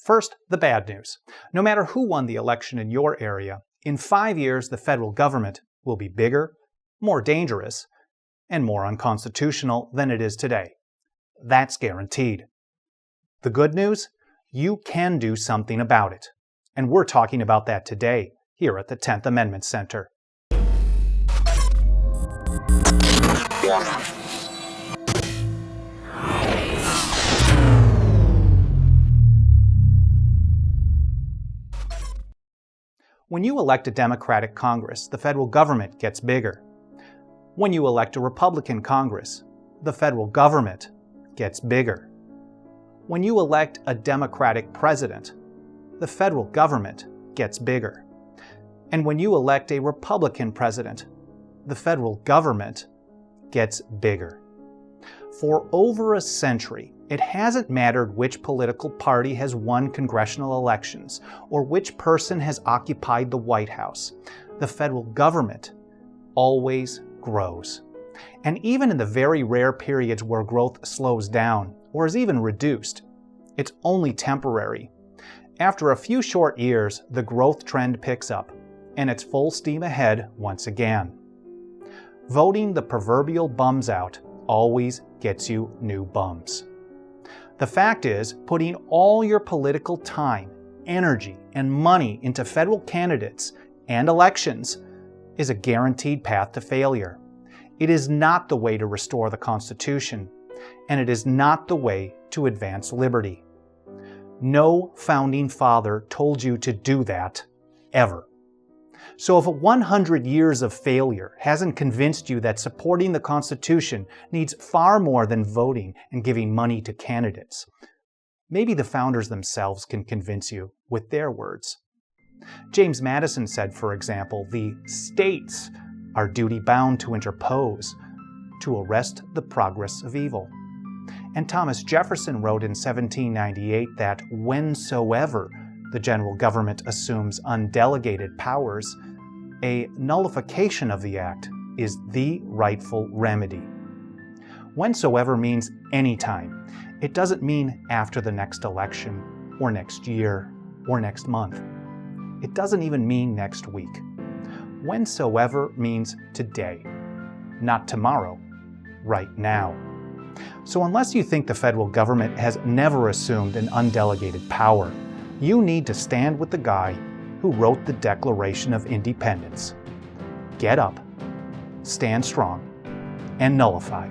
First, the bad news. No matter who won the election in your area, in 5 years the federal government will be bigger, more dangerous, and more unconstitutional than it is today. That's guaranteed. The good news? You can do something about it. And we're talking about that today, here at the 10th Amendment Center. When you elect a Democratic Congress, the federal government gets bigger. When you elect a Republican Congress, the federal government gets bigger. When you elect a Democratic president, the federal government gets bigger. And when you elect a Republican president, the federal government gets bigger. For over a century, it hasn't mattered which political party has won congressional elections or which person has occupied the White House. The federal government always grows. And even in the very rare periods where growth slows down or is even reduced, it's only temporary. After a few short years, the growth trend picks up, and it's full steam ahead once again. Voting the proverbial bums out always gets you new bums. The fact is, putting all your political time, energy, and money into federal candidates and elections is a guaranteed path to failure. It is not the way to restore the Constitution, and it is not the way to advance liberty. No founding father told you to do that, ever. So if 100 years of failure hasn't convinced you that supporting the Constitution needs far more than voting and giving money to candidates, maybe the founders themselves can convince you with their words. James Madison said, for example, the states are duty-bound to interpose, to arrest the progress of evil. And Thomas Jefferson wrote in 1798 that whensoever the general government assumes undelegated powers, a nullification of the act is the rightful remedy. Whensoever means anytime. It doesn't mean after the next election, or next year, or next month. It doesn't even mean next week. Whensoever means today, not tomorrow, right now. So unless you think the federal government has never assumed an undelegated power, you need to stand with the guy who wrote the Declaration of Independence. Get up, stand strong, and nullify.